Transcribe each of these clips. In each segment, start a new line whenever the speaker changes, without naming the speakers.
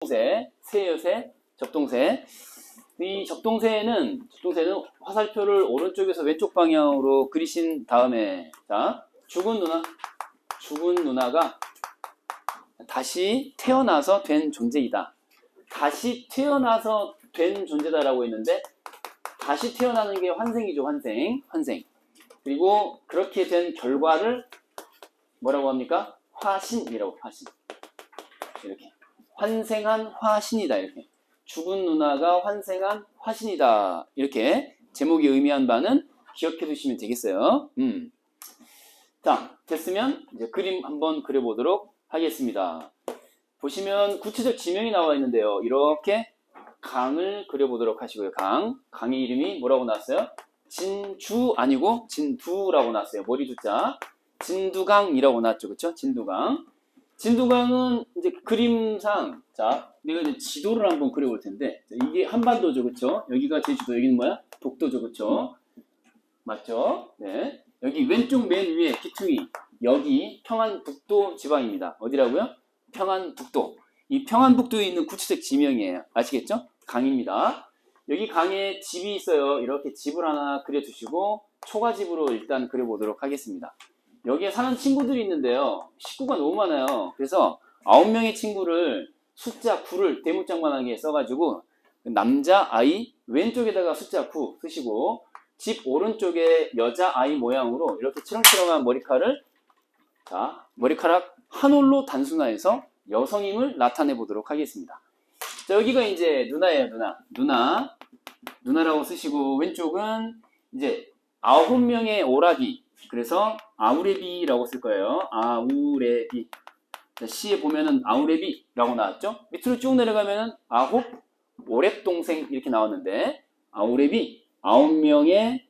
접동새, 새여새, 접동새. 이 접동새는 화살표를 오른쪽에서 왼쪽 방향으로 그리신 다음에, 자, 죽은 누나가 다시 태어나서 된 존재이다. 다시 태어나서 된 존재다라고 했는데, 다시 태어나는 게 환생이죠, 환생. 그리고 그렇게 된 결과를 뭐라고 합니까? 화신이라고, 화신. 이렇게. 환생한 화신이다, 이렇게. 죽은 누나가 환생한 화신이다. 이렇게 제목이 의미한 바는 기억해 두시면 되겠어요. 자, 됐으면 이제 그림 한번 그려보도록 하겠습니다. 보시면 구체적 지명이 나와 있는데요. 이렇게 강을 그려보도록 하시고요. 강의 이름이 뭐라고 나왔어요? 진주 아니고 진두라고 나왔어요. 머리 두자. 진두강이라고 나왔죠. 그쵸? 진두강은 이제 그림상, 자, 내가 이제 지도를 한번 그려볼 텐데, 이게 한반도죠. 그쵸? 여기가 제주도, 여기는 뭐야? 독도죠. 그쵸? 맞죠? 네. 여기 왼쪽 맨 위에 기퉁이, 여기 평안북도 지방입니다. 어디라고요? 평안북도. 이 평안북도에 있는 구체적 지명이에요. 아시겠죠? 강입니다. 여기 강에 집이 있어요. 이렇게 집을 하나 그려주시고 초가집으로 일단 그려보도록 하겠습니다. 여기에 사는 친구들이 있는데요. 식구가 너무 많아요. 그래서 9명의 친구를 숫자 9를 대문짝만하게 써가지고 남자 아이 왼쪽에다가 숫자 9 쓰시고 집 오른쪽에 여자 아이 모양으로 이렇게 치렁치렁한 머리카락을, 자, 머리카락 한 올로 단순화해서 여성임을 나타내 보도록 하겠습니다. 자, 여기가 이제 누나예요. 누나라고 쓰시고 왼쪽은 이제 9명의 오라비, 그래서 아우레비라고 쓸 거예요. 아우레비. 자, 시에 보면은 아우레비라고 나왔죠. 밑으로 쭉 내려가면은 9 오랩동생 이렇게 나왔는데 아우레비 9명의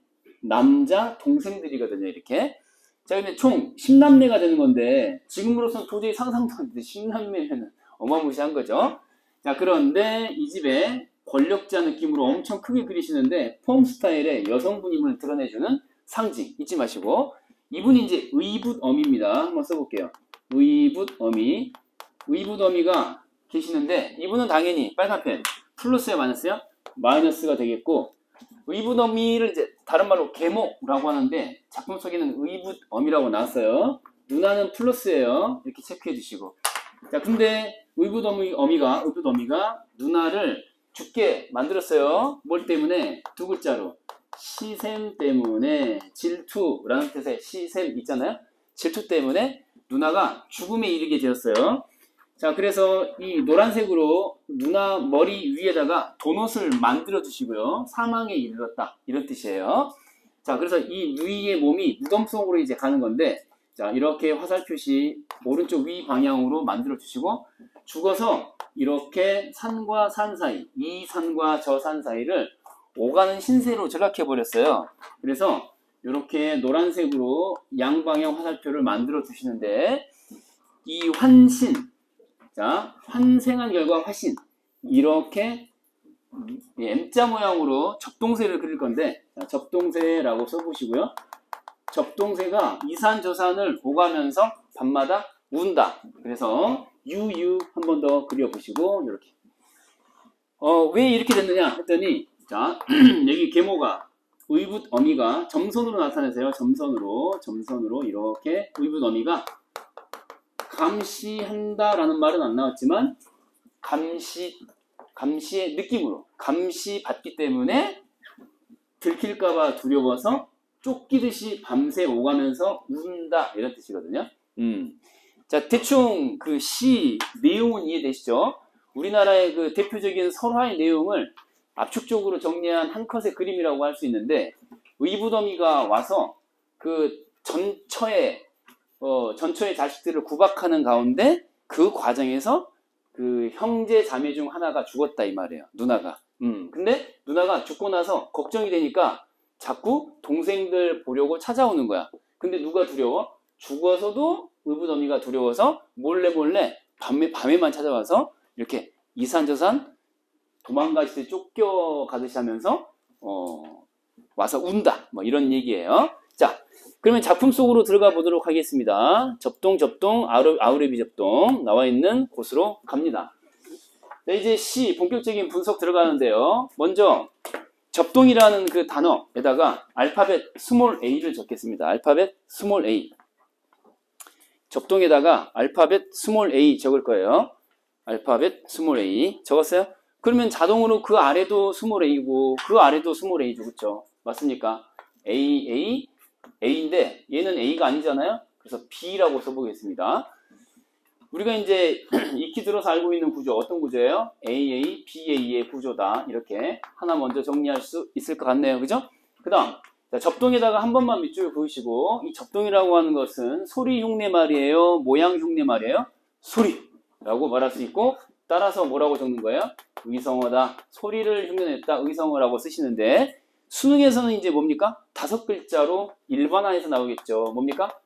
남자 동생들이거든요. 이렇게. 자, 근데 총 10남매가 되는 건데 지금으로서는 도저히 상상도 안 돼. 10남매면 어마무시한 거죠. 자, 그런데 이 집에 권력자 느낌으로 엄청 크게 그리시는데 폼 스타일의 여성분임을 드러내주는 상징 잊지 마시고, 이분이 이제 의붓어미입니다. 한번 써볼게요. 의붓어미가 계시는데 이분은 당연히 빨간펜 플러스야 마이너스야? 마이너스가 되겠고, 의붓어미를 이제 다른 말로 계모라고 하는데 작품 속에는 의붓어미라고 나왔어요. 누나는 플러스예요. 이렇게 체크해 주시고. 자, 근데 의붓어미가 누나를 죽게 만들었어요. 뭘 때문에? 두 글자로. 시샘 때문에, 질투라는 뜻의 시샘 있잖아요. 질투 때문에 누나가 죽음에 이르게 되었어요. 자, 그래서 이 노란색으로 누나 머리 위에다가 도넛을 만들어 주시고요. 사망에 이르렀다, 이런 뜻이에요. 자, 그래서 이 누이의 몸이 무덤 속으로 이제 가는 건데, 자, 이렇게 화살 표시 오른쪽 위 방향으로 만들어 주시고, 죽어서 이렇게 산과 산 사이, 이 산과 저 산 사이를 오가는 신세로 전락해 버렸어요. 그래서 이렇게 노란색으로 양방향 화살표를 만들어 주시는데, 이 환신, 자, 환생한 결과 화신, 이렇게 M자 모양으로 접동새를 그릴 건데, 자, 접동새라고 써보시고요. 접동새가 이산저산을 오가면서 밤마다 운다. 그래서 유유 한 번 더 그려보시고, 이렇게. 왜 이렇게 됐느냐 했더니, 자, 여기 계모가 의붓어미가 점선으로 나타내세요. 점선으로 이렇게 의붓어미가 감시한다라는 말은 안 나왔지만 감시의 느낌으로 감시받기 때문에 들킬까봐 두려워서 쫓기듯이 밤새 오가면서 운다, 이런 뜻이거든요. 자, 대충 그 시 내용은 이해되시죠? 우리나라의 그 대표적인 설화의 내용을 압축적으로 정리한 한 컷의 그림이라고 할 수 있는데, 의붓어미가 와서 그 전처의 자식들을 구박하는 가운데 그 과정에서 그 형제 자매 중 하나가 죽었다, 이 말이에요. 누나가. 근데 누나가 죽고 나서 걱정이 되니까 자꾸 동생들 보려고 찾아오는 거야. 근데 누가 두려워? 죽어서도 의붓어미가 두려워서 몰래 밤에만 찾아와서 이렇게 이산저산 도망가실 때 쫓겨가듯이 하면서 와서 운다, 뭐 이런 얘기예요. 자, 그러면 작품 속으로 들어가 보도록 하겠습니다. 접동, 아우레비 접동 나와 있는 곳으로 갑니다. 자, 이제 C 본격적인 분석 들어가는데요. 먼저 접동이라는 그 단어에다가 알파벳 스몰 a를 적겠습니다. 알파벳 스몰 a. 접동에다가 알파벳 스몰 a 적을 거예요. 알파벳 스몰 a 적었어요? 그러면 자동으로 그 아래도 스몰 a고 그 아래도 스몰 a죠. 그쵸? 맞습니까? a인데 얘는 a가 아니잖아요. 그래서 b라고 써보겠습니다. 우리가 이제 익히 들어서 알고 있는 구조 어떤 구조예요? AA, BA의 구조다. 이렇게 하나 먼저 정리할 수 있을 것 같네요. 그죠? 그 다음 접동에다가 한 번만 밑줄을 그으시고 이 접동이라고 하는 것은 소리 흉내 말이에요? 모양 흉내 말이에요? 소리라고 말할 수 있고 따라서 뭐라고 적는 거예요? 의성어다. 소리를 흉내냈다. 의성어라고 쓰시는데 수능에서는 이제 뭡니까? 5글자로 일반화해서 나오겠죠. 뭡니까?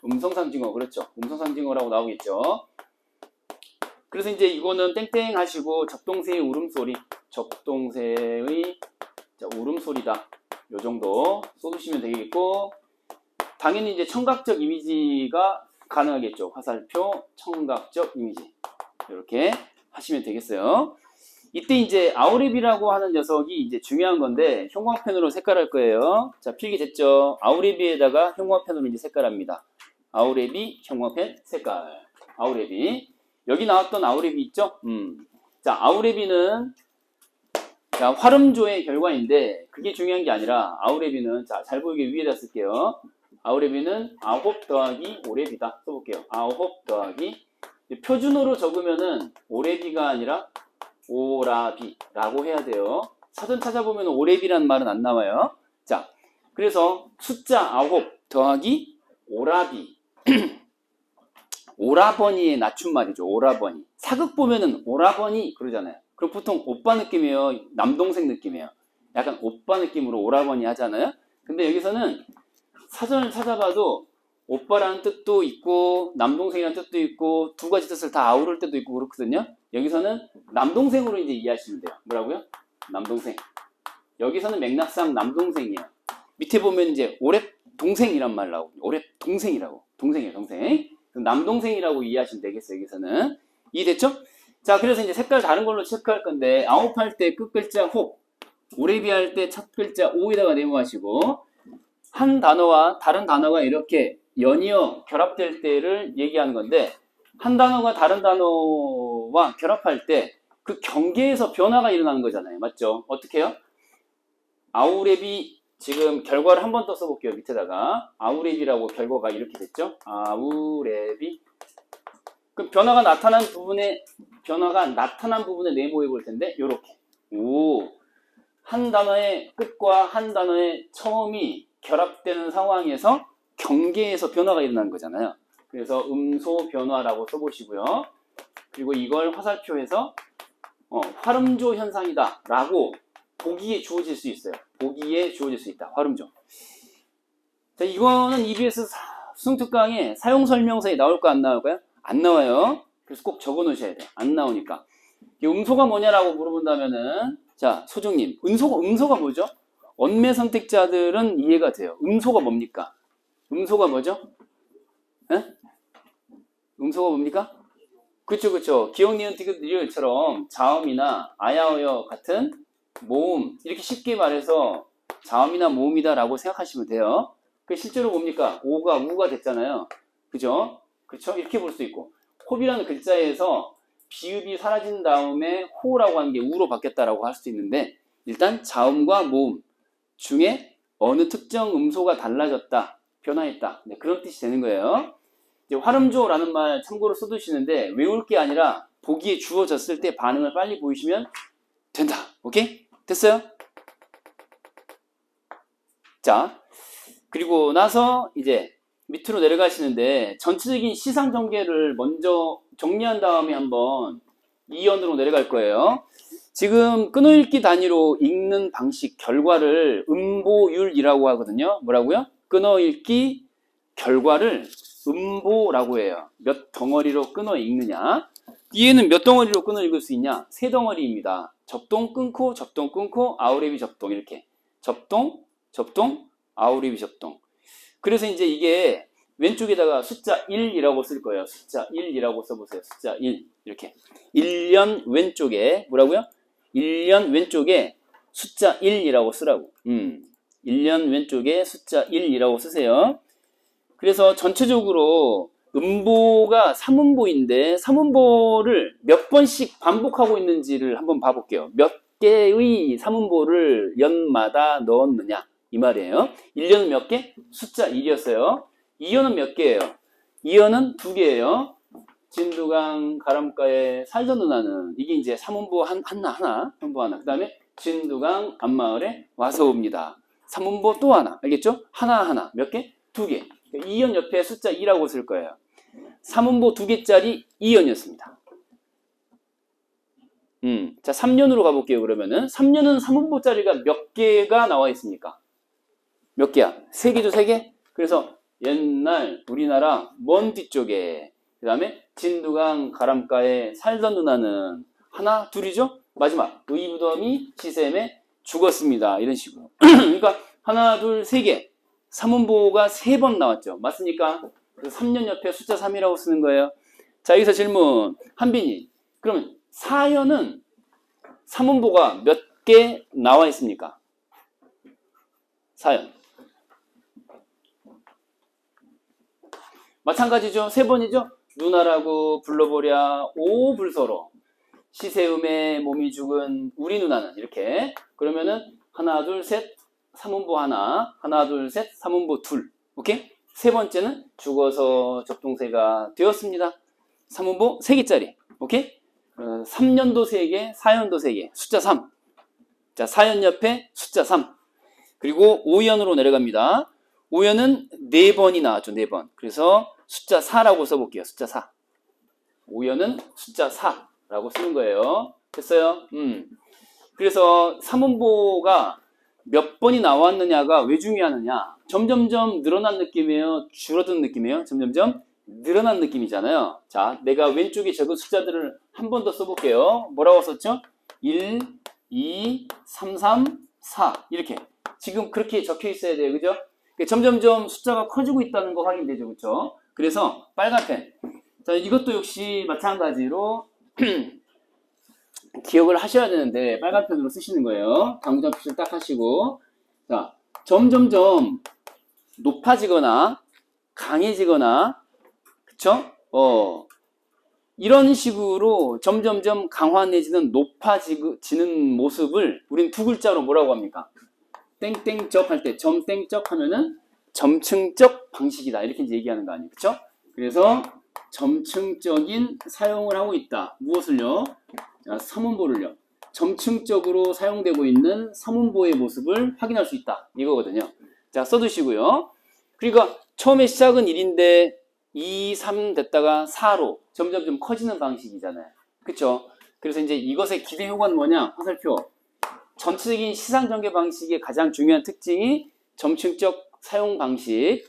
음성상징어. 그렇죠. 음성상징어라고 나오겠죠. 그래서 이제 이거는 땡땡 하시고 접동새의 울음소리. 접동새의 울음소리다. 요 정도 써두시면 되겠고 당연히 이제 청각적 이미지가 가능하겠죠. 화살표, 청각적 이미지. 이렇게 하시면 되겠어요. 이때 이제 아우레비라고 하는 녀석이 이제 중요한 건데 형광펜으로 색깔할 거예요. 자, 필기 됐죠? 아우레비에다가 형광펜으로 이제 색깔합니다. 아우레비, 형광펜, 색깔. 아우레비. 여기 나왔던 아우레비 있죠? 자, 아우레비는 자, 활음조의 결과인데 그게 중요한 게 아니라 아우레비는 자, 잘 보이게 위에다 쓸게요. 아우레비는 아홉 더하기 오레비다. 써볼게요. 아홉 더하기 표준어로 적으면은 오레비가 아니라 오라비라고 해야 돼요. 사전 찾아보면 오레비라는 말은 안 나와요. 자, 그래서 숫자 아홉 더하기 오라비. 오라버니의 낮춤말이죠. 오라버니. 사극 보면은 오라버니 그러잖아요. 그럼 보통 오빠 느낌이에요? 남동생 느낌이에요? 약간 오빠 느낌으로 오라버니 하잖아요. 근데 여기서는 사전을 찾아봐도 오빠라는 뜻도 있고 남동생이라는 뜻도 있고 두 가지 뜻을 다 아우를 때도 있고 그렇거든요. 여기서는 남동생으로 이제 이해하시면 돼요. 뭐라고요? 남동생. 여기서는 맥락상 남동생이에요. 밑에 보면 이제 오랩 동생이란 말 나오고 오랩 동생이라고. 동생이에요. 동생. 남동생이라고 이해하시면 되겠어요. 여기서는. 이해됐죠? 자, 그래서 이제 색깔 다른 걸로 체크할 건데 아홉할 때 끝글자 호, 오레비 할 때 첫 글자 오에다가 네모하시고 한 단어와 다른 단어가 이렇게 연이어 결합될 때를 얘기하는 건데 한 단어가 다른 단어와 결합할 때 그 경계에서 변화가 일어나는 거잖아요. 맞죠? 어떻게 해요? 아우레비 지금 결과를 한 번 더 써볼게요. 밑에다가 아우레비라고 결과가 이렇게 됐죠? 아우레비. 그럼 변화가 나타난 부분에 네모해 볼 텐데 요렇게 한 단어의 끝과 한 단어의 처음이 결합되는 상황에서 경계에서 변화가 일어나는 거잖아요. 그래서 음소 변화라고 써보시고요. 그리고 이걸 화살표에서 활음조 현상이다 라고 보기에 주어질 수 있어요. 보기에 주어질 수 있다. 활음조. 자, 이거는 EBS 수능특강에 사용설명서에 나올까 안 나올까요? 안 나와요. 그래서 꼭 적어 놓으셔야 돼요. 안 나오니까. 이 음소가 뭐냐라고 물어본다면은 자, 소정님, 음소가 뭐죠? 언매 선택자들은 이해가 돼요. 음소가 뭡니까? 음소가 뭐죠? 에? 음소가 뭡니까? 그쵸. 기억, 니은, 디귿, 리을처럼 자음이나 아야어여 같은 모음, 이렇게 쉽게 말해서 자음이나 모음이다 라고 생각하시면 돼요. 그 실제로 뭡니까? 오가 우가 됐잖아요. 그죠? 그렇죠? 이렇게 볼 수 있고 호비라는 글자에서 비읍이 사라진 다음에 호라고 하는 게 우로 바뀌었다라고 할 수도 있는데 일단 자음과 모음 중에 어느 특정 음소가 달라졌다, 변화했다. 네, 그런 뜻이 되는 거예요. 이제 활음조라는 말 참고로 써두시는데 외울 게 아니라 보기에 주어졌을 때 반응을 빨리 보이시면 된다. 오케이? 됐어요? 자, 그리고 나서 이제 밑으로 내려가시는데 전체적인 시상 전개를 먼저 정리한 다음에 한번 2연으로 내려갈 거예요. 지금 끊어읽기 단위로 읽는 방식 결과를 음보율이라고 하거든요. 뭐라고요? 끊어읽기 결과를 음보라고 해요. 몇 덩어리로 끊어 읽느냐. 얘는 몇 덩어리로 끊어 읽을 수 있냐? 3덩어리입니다. 접동 끊고 접동 끊고 아우레비 접동 이렇게 접동 아우레비 접동. 그래서 이제 이게 왼쪽에다가 숫자 1이라고 쓸 거예요. 숫자 1이라고 써보세요. 숫자 1. 이렇게. 1년 왼쪽에, 뭐라고요? 1년 왼쪽에 숫자 1이라고 쓰라고. 1년 왼쪽에 숫자 1이라고 쓰세요. 그래서 전체적으로 음보가 3음보인데 3음보를 몇 번씩 반복하고 있는지를 한번 봐볼게요. 몇 개의 3음보를 연마다 넣었느냐 이 말이에요. 1년은 몇 개? 숫자 1이었어요. 2년은 몇 개예요? 2년은 2개예요. 진두강 가람가에 살던 누나는 이게 이제 3음보 하나. 그 다음에 진두강 앞마을에 와서 옵니다. 3음보 또 하나. 알겠죠? 하나. 몇 개? 2개. 2연 옆에 숫자 2라고 쓸 거예요. 3음보 2개짜리 2연이었습니다. 자, 3년으로 가볼게요, 그러면은. 3년은 3음보짜리가 몇 개가 나와 있습니까? 몇 개야? 3개죠, 3개? 그래서 옛날 우리나라 먼 뒤쪽에, 그 다음에 진두강 가람가에 살던 누나는 하나, 둘이죠? 마지막, 의붓어미 시샘에 죽었습니다. 이런 식으로. 그러니까 하나, 둘, 3개. 3음보가 3번 나왔죠. 맞습니까? 그래서 3년 옆에 숫자 3이라고 쓰는 거예요. 자, 여기서 질문. 한빈이. 그러면 4년은 3음보가 몇 개 나와 있습니까? 4년. 마찬가지죠. 3번이죠. 누나라고 불러보랴 오불서로 시세음에 몸이 죽은 우리 누나는 이렇게. 그러면은 하나, 둘, 셋, 3음보 하나, 둘, 셋, 3음보 둘. 오케이? 세 번째는 죽어서 접동새가 되었습니다. 3음보 3개짜리. 오케이? 3년도 3개, 4년도 3개. 숫자 3. 자, 4년 옆에 숫자 3. 그리고 5년으로 내려갑니다. 5년은 4번이 나왔죠. 4번. 그래서 숫자 4라고 써볼게요. 숫자 4. 5년은 숫자 4라고 쓰는 거예요. 됐어요? 그래서 3음보가 몇 번이 나왔느냐가 왜 중요하느냐. 점점점 늘어난 느낌이에요? 줄어든 느낌이에요? 점점점 늘어난 느낌이잖아요. 자, 내가 왼쪽에 적은 숫자들을 한 번 더 써볼게요. 뭐라고 썼죠? 1, 2, 3, 3, 4 이렇게. 지금 그렇게 적혀 있어야 돼요. 그죠? 점점점 숫자가 커지고 있다는 거 확인되죠. 그렇죠? 그래서 빨간 펜. 자, 이것도 역시 마찬가지로 기억을 하셔야 되는데 빨간 펜으로 쓰시는 거예요. 당구장 표시를 딱 하시고. 자, 점점점 높아지거나 강해지거나, 그쵸? 이런 식으로 점점점 강화 내지는 높아지는 모습을 우린 두 글자로 뭐라고 합니까? 땡땡적 할 때 점땡적 하면은 점층적 방식이다. 이렇게 이제 얘기하는 거 아니에요. 그쵸? 그래서 점층적인 사용을 하고 있다. 무엇을요? 자, 3음보를요. 점층적으로 사용되고 있는 3음보의 모습을 확인할 수 있다. 이거거든요. 자, 써두시고요. 그러니까 처음에 시작은 1인데 2, 3 됐다가 4로 점점점 커지는 방식이잖아요. 그쵸? 그래서 이제 이것의 기대 효과는 뭐냐? 화살표. 전체적인 시상 전개 방식의 가장 중요한 특징이 점층적 사용 방식,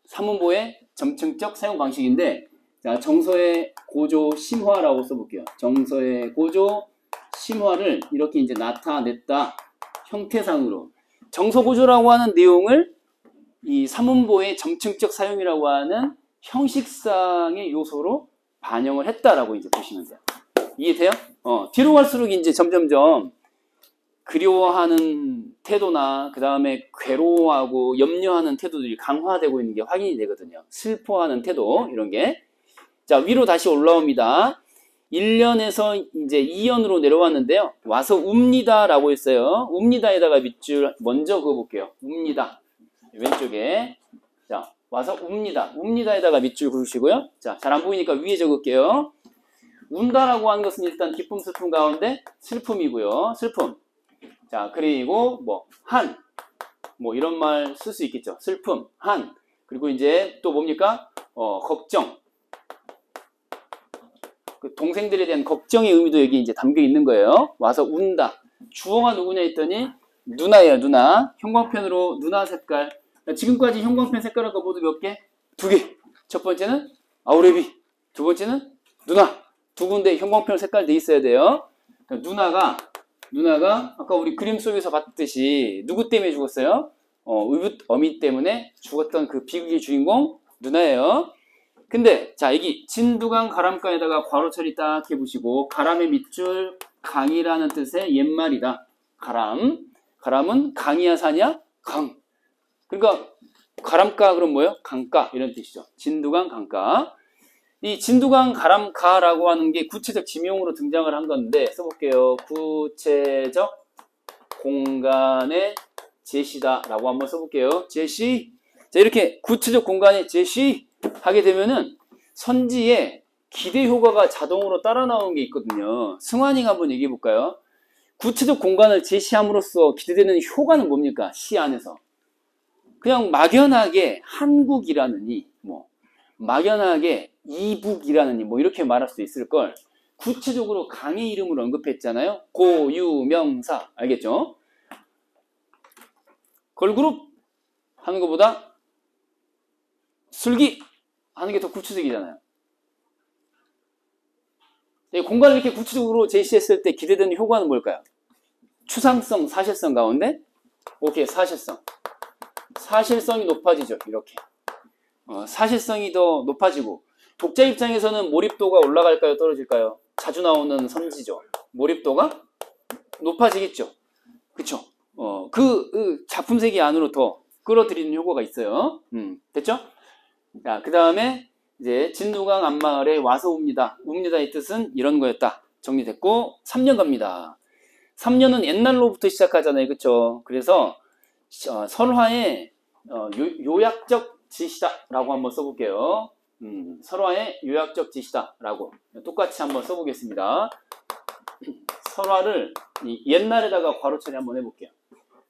3음보의 점층적 사용 방식인데, 자, 정서의 고조 심화라고 써볼게요. 정서의 고조 심화를 이렇게 이제 나타냈다. 형태상으로. 정서고조라고 하는 내용을 이 3음보의 점층적 사용이라고 하는 형식상의 요소로 반영을 했다라고 이제 보시면 돼요. 이해돼요? 뒤로 갈수록 이제 점점점 그리워하는 태도나 그 다음에 괴로워하고 염려하는 태도들이 강화되고 있는 게 확인이 되거든요. 슬퍼하는 태도 이런 게. 자, 위로 다시 올라옵니다. 1년에서 이제 2년으로 내려왔는데요. 와서 웁니다 라고 했어요. 웁니다에다가 밑줄 먼저 그어볼게요. 웁니다. 왼쪽에. 자, 와서 웁니다. 웁니다에다가 밑줄 그으시고요. 자, 잘 안 보이니까 위에 적을게요. 운다라고 하는 것은 일단 기쁨, 슬픔 가운데 슬픔이고요. 슬픔. 자, 그리고 뭐 이런 말 쓸 수 있겠죠. 슬픔, 한. 그리고 이제 또 뭡니까? 걱정. 그 동생들에 대한 걱정의 의미도 여기 이제 담겨 있는 거예요. 와서 운다. 주어가 누구냐 했더니 누나예요, 누나. 형광펜으로 누나 색깔. 지금까지 형광펜 색깔은 모두 몇 개? 2개. 첫 번째는 아우레비. 두 번째는 누나. 두 군데 형광펜 색깔 돼 있어야 돼요. 누나가 아까 우리 그림 속에서 봤듯이 누구 때문에 죽었어요? 의붓 어미 때문에 죽었던 그 비극의 주인공 누나예요. 근데 자 여기 진두강 가람가에다가 괄호 처리 딱 해보시고 가람의 밑줄 강이라는 뜻의 옛말이다. 가람은 강이야 산이야? 강. 그러니까 가람가 그럼 뭐예요? 강가 이런 뜻이죠. 진두강 강가. 이 진두강 가람가라고 하는 게 구체적 지명으로 등장을 한 건데 써볼게요. 구체적 공간의 제시다라고 한번 써볼게요. 제시. 자 이렇게 구체적 공간의 제시 하게 되면은 선지에 기대 효과가 자동으로 따라 나오는 게 있거든요. 승환이가 한번 얘기해 볼까요? 구체적 공간을 제시함으로써 기대되는 효과는 뭡니까? 시 안에서. 그냥 막연하게 한국이라느니 뭐 막연하게 이북이라느니 뭐 이렇게 말할 수 있을 걸 구체적으로 강의 이름을 언급했잖아요. 고유명사 알겠죠? 걸그룹 하는 것보다 술기 하는 게 더 구체적이잖아요. 공간을 이렇게 구체적으로 제시했을 때 기대되는 효과는 뭘까요? 추상성, 사실성 가운데 오케이 사실성. 사실성이 높아지죠. 이렇게 사실성이 더 높아지고 독자 입장에서는 몰입도가 올라갈까요? 떨어질까요? 자주 나오는 선지죠. 몰입도가 높아지겠죠. 그쵸? 그 작품 세계 안으로 더 끌어들이는 효과가 있어요. 됐죠? 자, 그 다음에 이제 진두강 앞마을에 와서 웁니다. 웁니다의 뜻은 이런 거였다. 정리됐고 3년 갑니다. 3년은 옛날로부터 시작하잖아요. 그쵸? 그래서 설화의 요약적 지시다라고 한번 써볼게요. 설화의 요약적 지시다라고 똑같이 한번 써보겠습니다. 설화를 옛날에다가 괄호 처리 한번 해볼게요.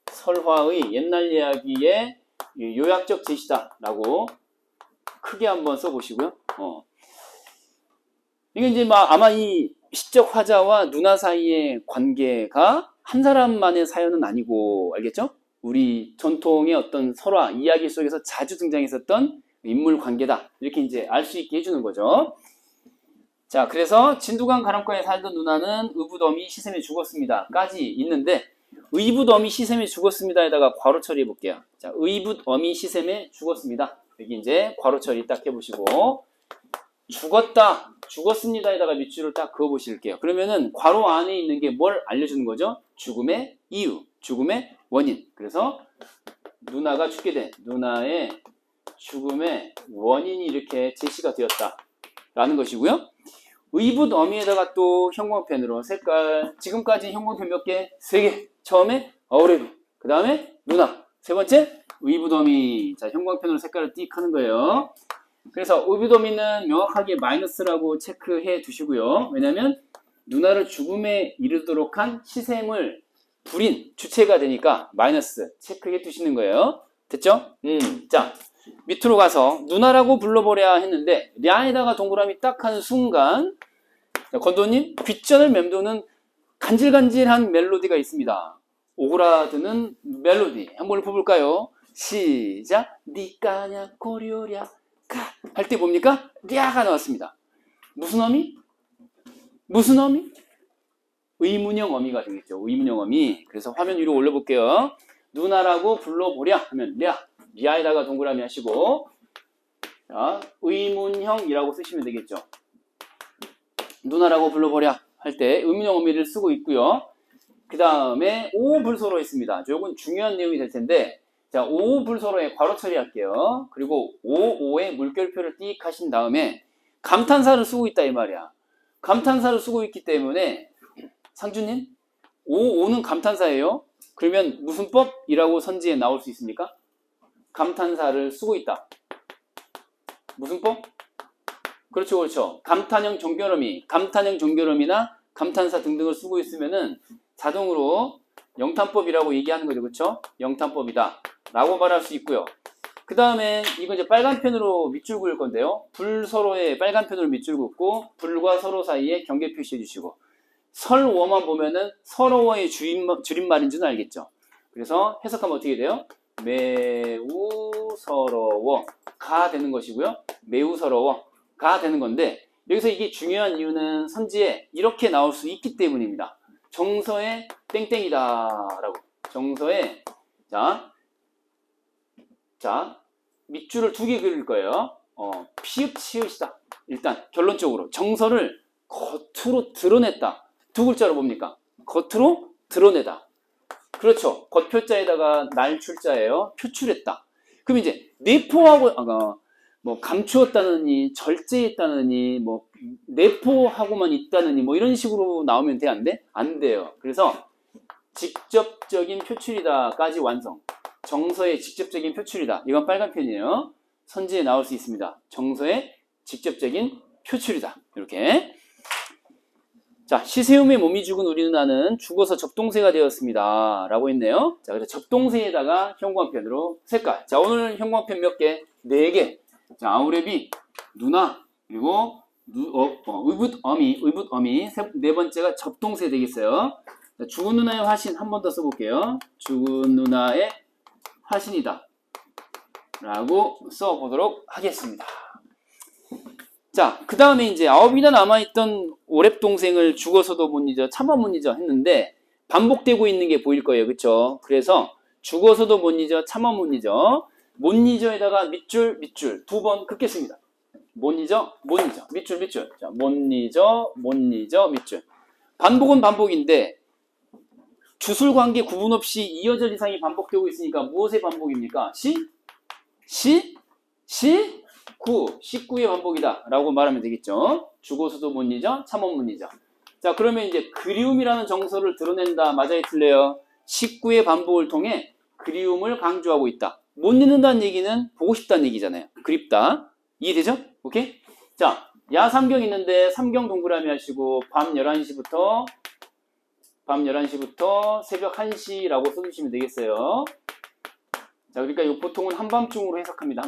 설화의 옛날 이야기의 요약적 지시다라고 크게 한번 써보시고요. 이게 이제 아마 이 시적 화자와 누나 사이의 관계가 한 사람만의 사연은 아니고 알겠죠? 우리 전통의 어떤 설화 이야기 속에서 자주 등장했었던 인물 관계다. 이렇게 이제 알 수 있게 해주는 거죠. 자, 그래서 진두강 가람가에 살던 누나는 의붓어미 시샘에 죽었습니다. 까지 있는데 의붓어미 시샘에 죽었습니다에다가 괄호 처리해 볼게요. 자, 의붓어미 시샘에 죽었습니다. 여기 이제 괄호 처리 딱 해보시고 죽었다, 죽었습니다에다가 밑줄을 딱 그어보실게요. 그러면은 괄호 안에 있는 게 뭘 알려주는 거죠? 죽음의 이유, 죽음의 원인. 그래서 누나가 죽게 된 누나의 죽음의 원인이 이렇게 제시가 되었다 라는 것이고요. 의붓 어미에다가 또 형광펜으로 색깔 지금까지 형광펜 몇 개? 3개. 처음에 어우레비, 그 다음에 누나, 세 번째 의붓 어미. 자, 형광펜으로 색깔을 띡 하는 거예요. 그래서 의붓 어미는 명확하게 마이너스라고 체크해 두시고요. 왜냐면 누나를 죽음에 이르도록 한 시샘을 부린 주체가 되니까 마이너스 체크해 두시는 거예요. 됐죠? 자, 밑으로 가서 누나라고 불러보려 했는데 랴에다가 동그라미 딱 하는 순간 건도님 귓전을 맴도는 간질간질한 멜로디가 있습니다. 오그라드는 멜로디 한번 볼까요? 시작. 니까냐 고려랴 가 할 때 뭡니까? 랴가 나왔습니다. 무슨 어미? 무슨 어미? 의문형 어미가 되겠죠. 의문형 어미. 그래서 화면 위로 올려볼게요. 누나라고 불러보랴 하면 랴에다가 동그라미 하시고 자, 의문형이라고 쓰시면 되겠죠. 누나라고 불러보랴 할 때 의문형 어미를 쓰고 있고요. 그 다음에 오불서로 있습니다. 이건 중요한 내용이 될 텐데 자, 오불서로에 괄호 처리할게요. 그리고 오에 물결표를 띡 하신 다음에 감탄사를 쓰고 있다 이 말이야. 감탄사를 쓰고 있기 때문에 상주님 오는 감탄사예요. 그러면 무슨 법이라고 선지에 나올 수 있습니까? 감탄사를 쓰고 있다. 무슨 법? 그렇죠, 그렇죠. 감탄형 종결어미, 감탄형 종결어미나 감탄사 등등을 쓰고 있으면은 자동으로 영탄법이라고 얘기하는 거죠, 그렇죠? 영탄법이다 라고 말할 수 있고요. 그 다음에 이거 이제 빨간 펜으로 밑줄 그을 건데요. 불서로에 빨간 펜으로 밑줄 긋고 불과 서로 사이에 경계 표시해 주시고 설워만 보면은 서러워의 줄임말인 줄 알겠죠. 그래서 해석하면 어떻게 돼요? 매우 서러워가 되는 것이고요. 매우 서러워가 되는 건데 여기서 이게 중요한 이유는 선지에 이렇게 나올 수 있기 때문입니다. 정서의 땡땡이다 라고. 정서의 자 밑줄을 2개 그릴 거예요. 피읍 치읓이다. 일단 결론적으로 정서를 겉으로 드러냈다. 두 글자로 뭡니까? 겉으로 드러내다. 그렇죠. 겉표자에다가 날출자예요. 표출했다. 그럼 이제 내포하고 뭐 감추었다느니 절제했다느니 뭐 내포하고만 있다느니 뭐 이런 식으로 나오면 돼? 안 돼? 안 돼요. 그래서 직접적인 표출이다까지 완성. 정서의 직접적인 표출이다. 이건 빨간 편이에요. 선지에 나올 수 있습니다. 정서의 직접적인 표출이다. 이렇게. 자, 시세움에 몸이 죽은 우리 누나는 죽어서 접동세가 되었습니다. 라고 했네요. 자, 그래서 접동세에다가 형광펜으로 색깔. 자, 오늘 형광펜 몇 개? 4개. 자, 아우레비, 누나, 그리고 의붓어미, 네 번째가 접동세 되겠어요. 자, 죽은 누나의 화신 한 번 더 써볼게요. 죽은 누나의 화신이다. 라고 써보도록 하겠습니다. 자, 그 다음에 이제 9이나 남아있던 오랩동생을 죽어서도 못 잊어, 차마 못 잊어 했는데 반복되고 있는 게 보일 거예요. 그쵸? 그래서 죽어서도 못 잊어, 차마 못 잊어. 못 잊어에다가 밑줄, 밑줄 두 번 긋겠습니다. 못 잊어, 못 잊어. 밑줄, 밑줄. 자, 못 잊어, 밑줄. 반복은 반복인데 주술 관계 구분 없이 2어절 이상이 반복되고 있으니까 무엇의 반복입니까? 19의 반복이다 라고 말하면 되겠죠. 죽어서도 못 잊어, 참아 못 잊어. 자, 그러면 이제 그리움이라는 정서를 드러낸다. 맞아요, 틀려요? 19의 반복을 통해 그리움을 강조하고 있다. 못 잊는다는 얘기는 보고 싶다는 얘기잖아요. 그립다. 이해되죠? 오케이? 자, 야삼경 있는데 삼경 동그라미 하시고 밤 11시부터 새벽 1시라고 써주시면 되겠어요. 자, 그러니까 이 보통은 한밤중으로 해석합니다.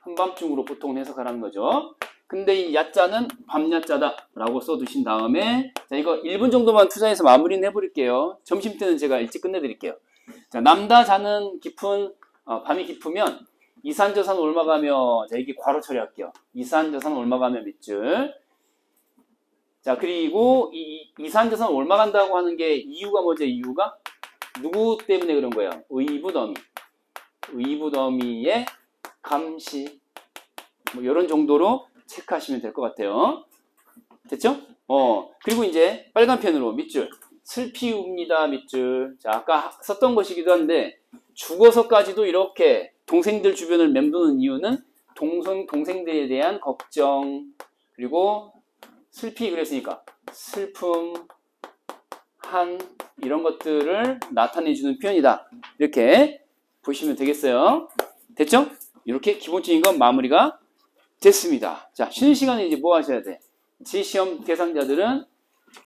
한밤중으로 보통 해석하라는 거죠. 근데 이 야자는 밤야자다 라고 써두신 다음에, 자, 이거 1분 정도만 투자해서 마무리는 해버릴게요. 점심때는 제가 일찍 끝내드릴게요. 자, 남다 자는 깊은, 밤이 깊으면 이산저산 올마가며, 자, 이게 괄호 처리할게요. 이산저산 올마가며 밑줄. 자, 그리고 이산저산 올마간다고 하는 게 이유가 뭐죠? 이유가? 누구 때문에 그런 거예요? 의붓어미의 감시. 뭐 이런 정도로 체크하시면 될 것 같아요. 됐죠? 그리고 이제 빨간 펜으로 밑줄. 슬피웁니다. 밑줄. 자, 아까 썼던 것이기도 한데 죽어서까지도 이렇게 동생들 주변을 맴도는 이유는 동생들에 대한 걱정, 그리고 슬피 그랬으니까 슬픔, 이런 것들을 나타내주는 표현이다. 이렇게 보시면 되겠어요. 됐죠? 이렇게 기본적인 건 마무리가 됐습니다. 자, 쉬는 시간에 이제 뭐 하셔야 돼? 지시험 대상자들은